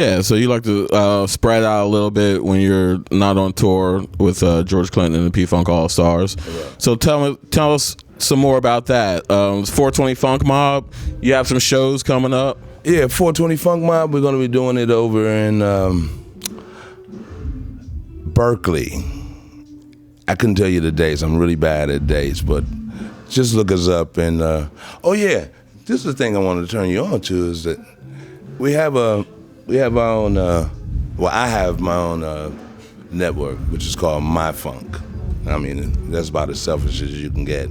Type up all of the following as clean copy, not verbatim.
Yeah, so you like to spread out a little bit when you're not on tour with George Clinton and the P-Funk All-Stars. Right. So tell us some more about that. 420 Funk Mob, you have some shows coming up? Yeah, 420 Funk Mob, we're going to be doing it over in Berkeley. I couldn't tell you the dates. I'm really bad at dates, but just look us up. And oh yeah, this is the thing I wanted to turn you on to is that we have our own. Well, I have my own network, which is called My Funk. I mean, that's about as selfish as you can get.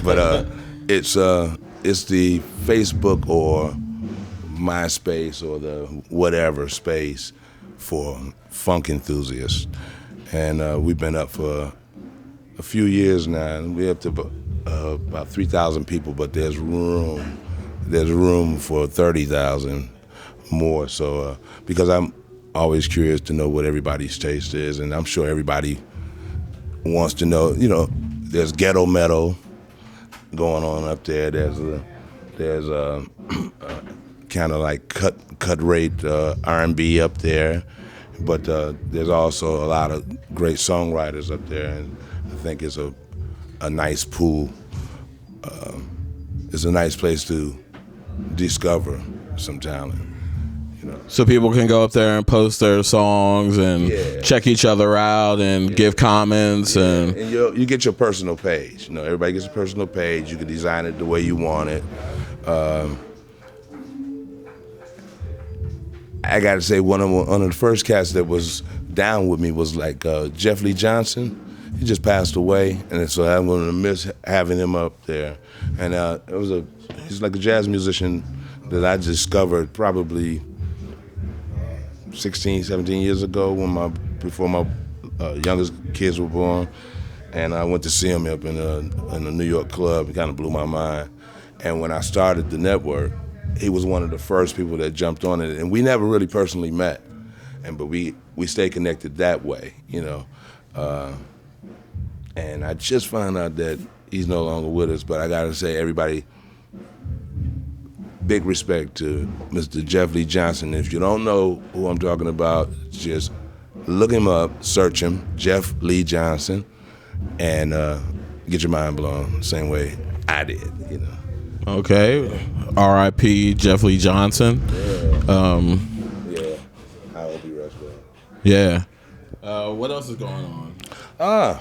But it's the Facebook or MySpace or the whatever space for funk enthusiasts. And we've been up for a few years now, and we're up to about 3,000 people, but there's room for 30,000 more. So because I'm always curious to know what everybody's taste is, and I'm sure everybody wants to know, there's ghetto metal going on up there. There's kind of like cut rate R&B up there, but there's also a lot of great songwriters up there, and I think it's a nice pool. It's a nice place to discover some talent. So people can go up there and post their songs and check each other out and give comments. And you get your personal page. Everybody gets a personal page. You can design it the way you want it. I got to say, one of the first cats that was down with me was like Jeff Lee Johnson. He just passed away, and so I'm going to miss having him up there. And he's like a jazz musician that I discovered probably 16, 17 years ago before my youngest kids were born. And I went to see him up in a New York club. It kind of blew my mind. And when I started the network, he was one of the first people that jumped on it. And we never really personally met, but we stayed connected that way, and I just found out that he's no longer with us. But I got to say, everybody, big respect to Mr. Jeff Lee Johnson. If you don't know who I'm talking about, just look him up, search him, Jeff Lee Johnson, and get your mind blown the same way I did, Okay. R.I.P. Jeff Lee Johnson. Yeah. I hope he rests well. Yeah. What else is going on?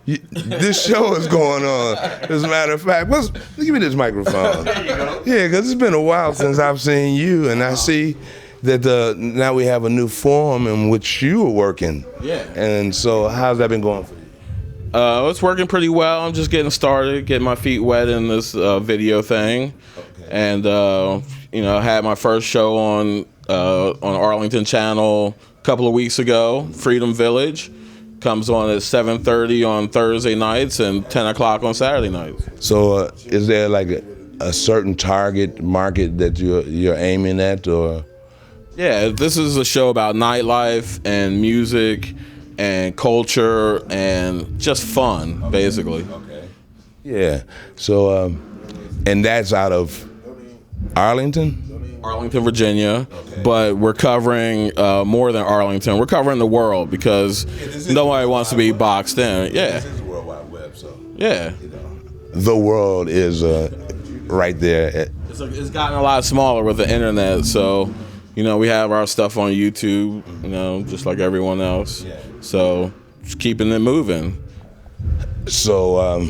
This show is going on. As a matter of fact, give me this microphone. There you go. Yeah, because it's been a while since I've seen you, and I see that now we have a new forum in which you are working. Yeah. And so, how's that been going for you? It's working pretty well. I'm just getting started, getting my feet wet in this video thing. Okay. And I had my first show on Arlington Channel a couple of weeks ago. Freedom Village comes on at 7:30 on Thursday nights and 10 o'clock on Saturday nights. So is there like a certain target market that you're aiming at, or? Yeah, this is a show about nightlife and music and culture and just fun, basically. Okay. Yeah. So, and that's out of Arlington? Arlington, Virginia, but we're covering more than Arlington. We're covering the world because nobody wants to be boxed in. Yeah. This is the World Wide Web, so. Yeah. The world is right there. It's gotten a lot smaller with the internet, so we have our stuff on YouTube, just like everyone else. Yeah. So just keeping it moving. So,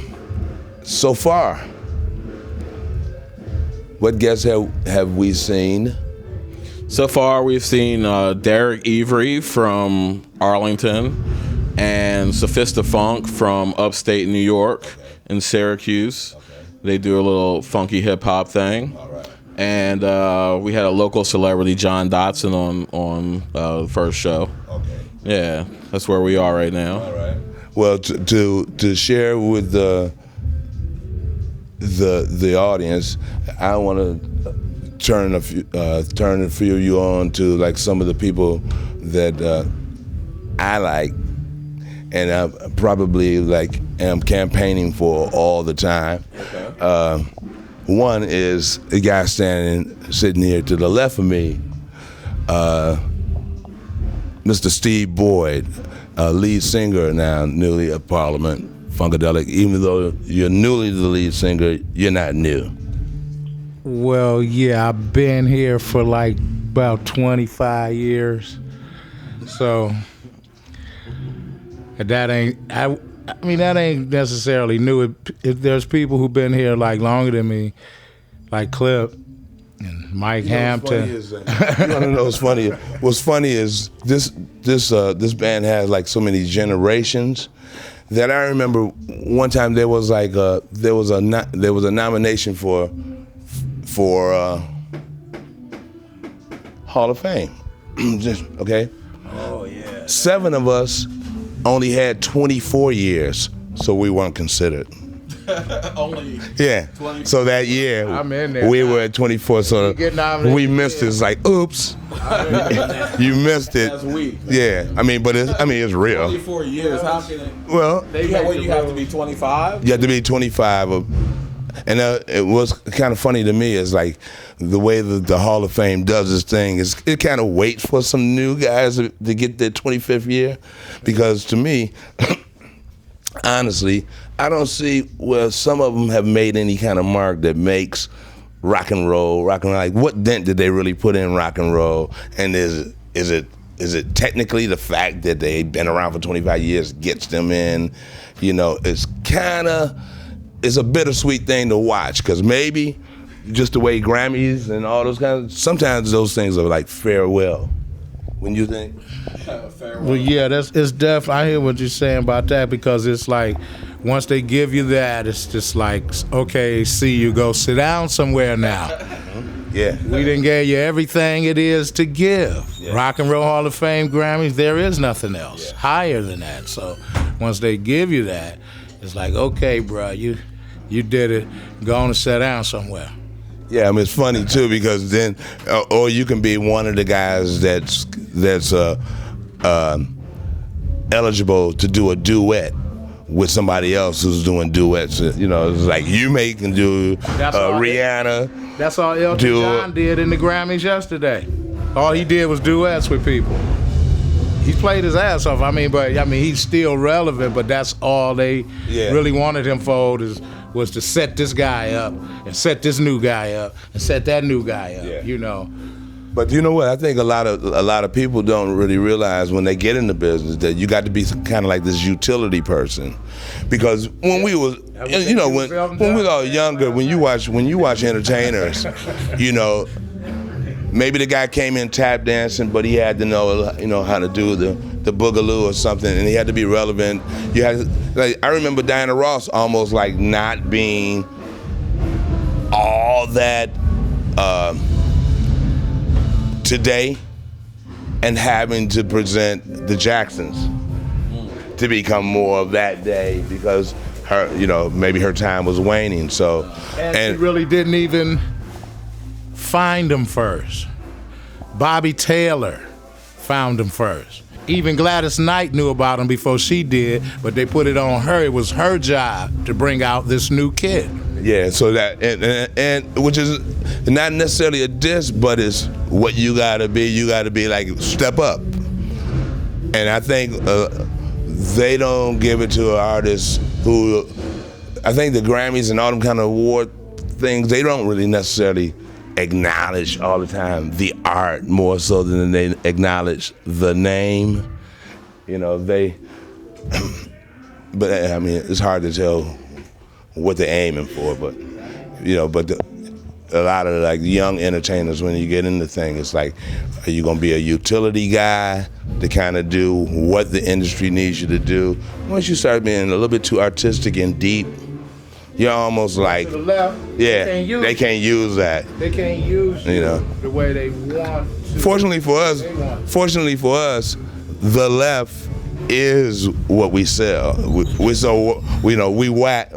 so far, what guests have we seen? So far, we've seen Derek Avery from Arlington and Sophista Funk from upstate New York in Syracuse. Okay. They do a little funky hip-hop thing. All right. And we had a local celebrity, John Dotson, on the first show. Okay. Yeah, that's where we are right now. All right. Well, to share with the audience, I want to turn a few of you on to like some of the people that I like, and I probably am campaigning for all the time. Okay. One is the guy sitting here to the left of me, Mr. Steve Boyd, lead singer now, newly at Parliament Funkadelic. Even though you're newly the lead singer, you're not new. Well, yeah, I've been here for like about 25 years. So that ain't, I mean, that ain't necessarily new. If there's people who've been here like longer than me, like Clip and Mike Hampton. You want to know what's funny? What's funny is this band has like so many generations that I remember one time there was like there was a nomination for Hall of Fame. Okay. Oh yeah. 7 of us only had 24 years, so we weren't considered. Only. Yeah. 20. So that year, I'm in there. we were at 24, so we missed it. It's like, oops, you missed it. That's weak. Yeah. I mean, it's real. 24 years. How can it? Well, You have to be 25. you have to be 25. And it was kind of funny to me is like the way that the Hall of Fame does this thing is it kind of waits for some new guys to get their 25th year, because to me, honestly, I don't see where some of them have made any kind of mark that makes rock and roll. Like, what dent did they really put in rock and roll? And is it technically the fact that they've been around for 25 years gets them in? You know, it's a bittersweet thing to watch, because maybe just the way Grammys and all those sometimes those things are like farewell. When you think? Well, yeah, it's definitely. I hear what you're saying about that, because it's like once they give you that, it's just like, okay, see you, go sit down somewhere now. Yeah. We didn't give you everything it is to give. Yeah. Rock and Roll Hall of Fame, Grammys, there is nothing else higher than that. So once they give you that, it's like, okay, bro, you did it. Go on and sit down somewhere. Yeah, I mean, it's funny too, because then, or you can be one of the guys that's eligible to do a duet with somebody else who's doing duets. You know, it's like you can do Rihanna. That's all Elton John did in the Grammys yesterday. All he did was duets with people. He played his ass off. He's still relevant, but that's all they really wanted him for was to set this guy up and set this new guy up and set that new guy up, you know. But you know what? I think a lot of people don't really realize when they get in the business that you got to be kind of like this utility person, because when we was, you know, when we were all younger, when you watch entertainers, you know, maybe the guy came in tap dancing, but he had to know, you know, how to do the boogaloo or something, and he had to be relevant. You had, like, I remember Diana Ross almost like not being all that today, and having to present the Jacksons to become more of that day, because her, you know, maybe her time was waning. So, and she really didn't even find him first. Bobby Taylor found him first. Even Gladys Knight knew about him before she did, but they put it on her. It was her job to bring out this new kid. Yeah, so that, and which is not necessarily a diss, but it's what you gotta be. You gotta be like, step up. And I think they don't give it to artists who, I think the Grammys and all them kind of award things, they don't really necessarily acknowledge all the time the art more so than they acknowledge the name. You know, but I mean, it's hard to tell what they're aiming for, but you know, a lot of like young entertainers, when you get into things, it's like, are you gonna be a utility guy to kind of do what the industry needs you to do? Once you start being a little bit too artistic and deep, you're almost like, to the left, they can't use that. They can't use you know the way they want to. Fortunately for us, the left is what we sell. We whack.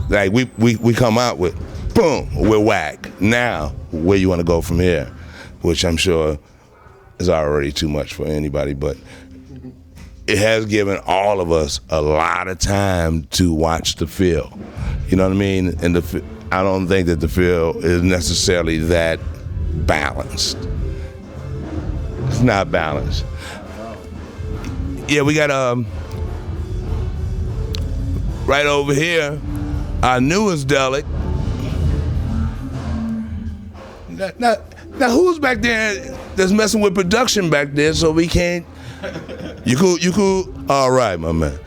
Like we come out with, boom, we're whack. Now, where you want to go from here? Which I'm sure is already too much for anybody, but it has given all of us a lot of time to watch the field. You know what I mean? And I don't think that the field is necessarily that balanced. It's not balanced. Yeah, we got right over here, our newest delic. Now who's back there that's messing with production back there so we can't? You cool? All right, my man.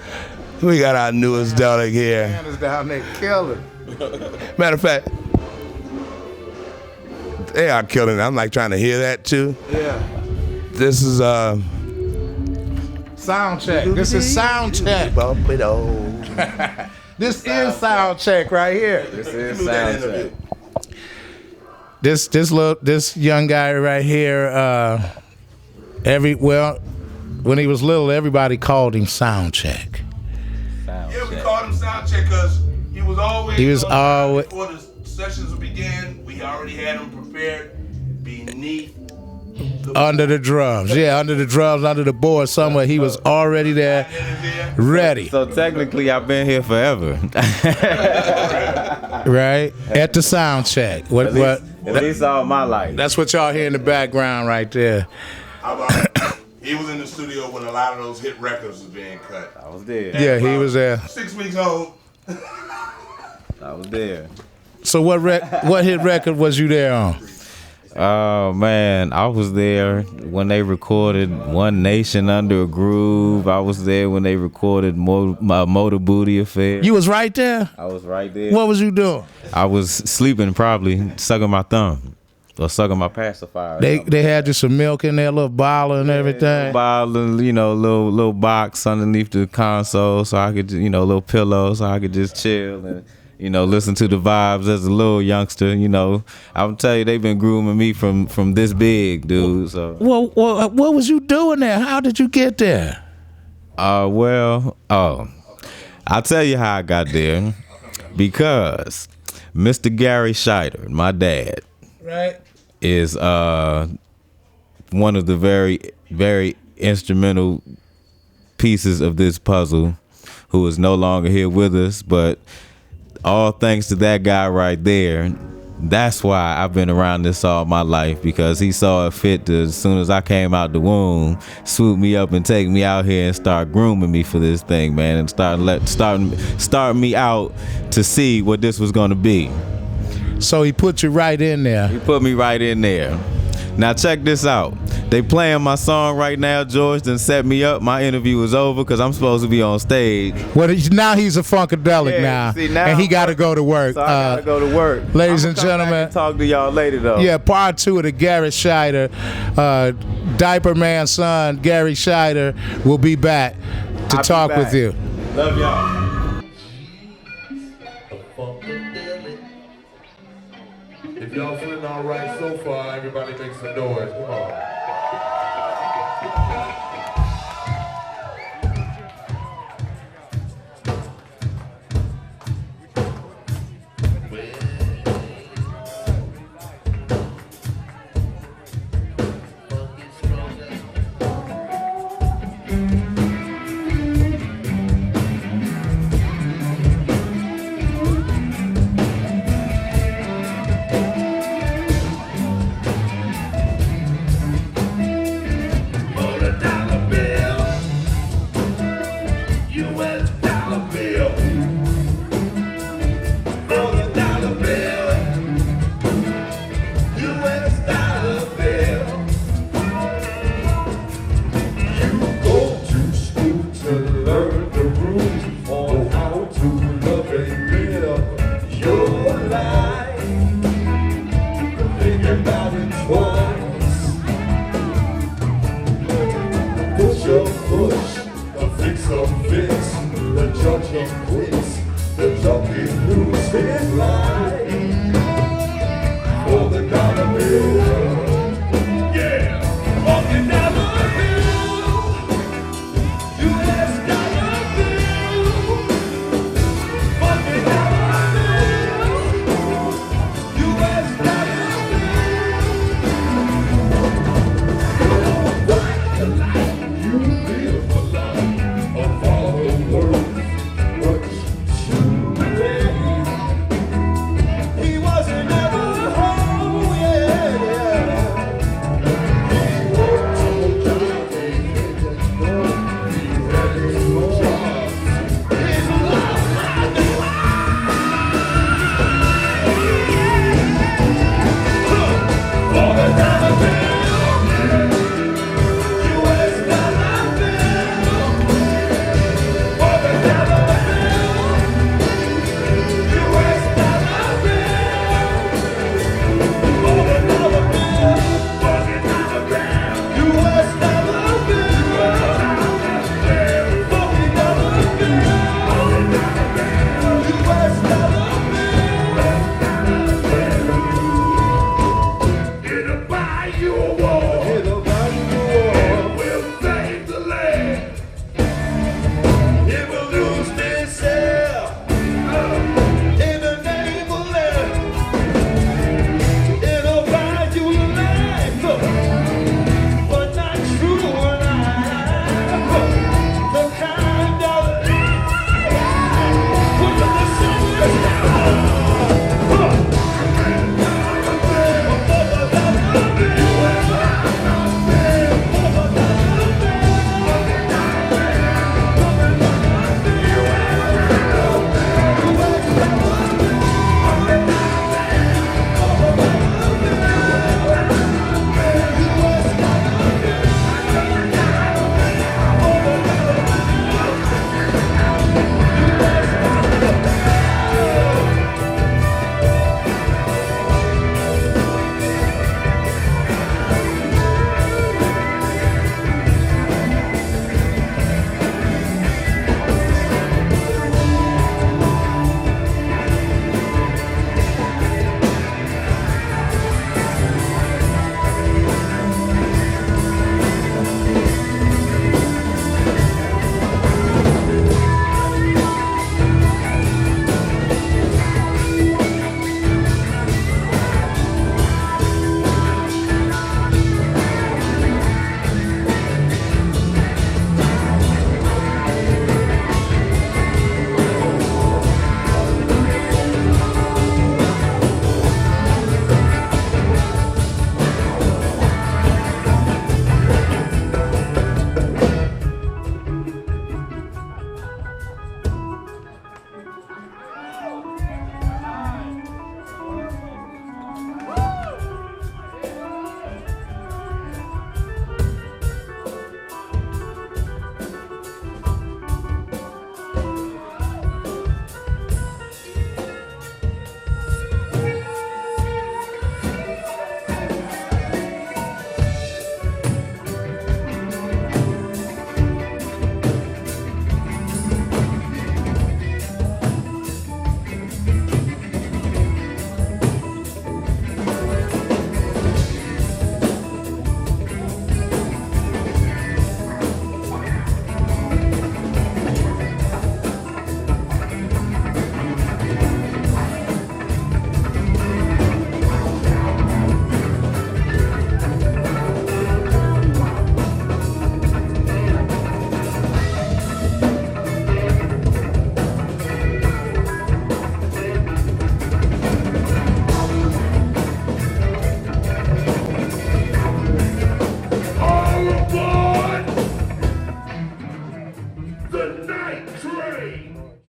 We got our newest delic here. Man is down there killing. Matter of fact, they are killing it. I'm like trying to hear that too. Yeah. This is sound check. This is sound check. This is sound check right here. This is sound check. This young guy right here, when he was little, everybody called him Sound Check. Yeah, we called him Sound Check because he was always before the sessions began. We already had him prepared beneath. Under the drums, under the board somewhere. He was already there, ready. So technically, I've been here forever. Right? At the sound check. At least all my life. That's what y'all hear in the background right there. He was in the studio when a lot of those hit records was being cut. I was there. Yeah, he was there. 6 weeks old. I was there. So what hit record was you there on? Oh man, I was there when they recorded One Nation Under a Groove. I was there when they recorded my Motor Booty Affair. You was right there? I was right there. What was you doing? I was sleeping, probably sucking my thumb or sucking my pacifier. They had just some milk in there, a little bottle and everything. Bottle, little box underneath the console, so I could, little pillow, so I could just chill and. Listen to the vibes as a little youngster. I'll tell you, they've been grooming me from this big, dude. So. Well, what was you doing there? How did you get there? I'll tell you how I got there. Because Mr. Gary Scheider, my dad, right, is one of the very, very instrumental pieces of this puzzle, who is no longer here with us, but all thanks to that guy right there. That's why I've been around this all my life, because he saw it fit to, as soon as I came out the womb, swoop me up and take me out here and start grooming me for this thing, man, and start me out to see what this was gonna be. So he put you right in there. He put me right in there. Now check this out. They playing my song right now. George done set me up. My interview is over because I'm supposed to be on stage. Well, now he's a Funkadelic now, and he got to go to work. So I got to go to work. Ladies and gentlemen. Talk to y'all later, though. Yeah, part 2 of the Gary Scheider, Diaper Man son, Gary Scheider, will be back to talk with you. Love y'all. If y'all feeling all right so far, everybody make some noise. Come on. Push, the fix, the judge of quiz.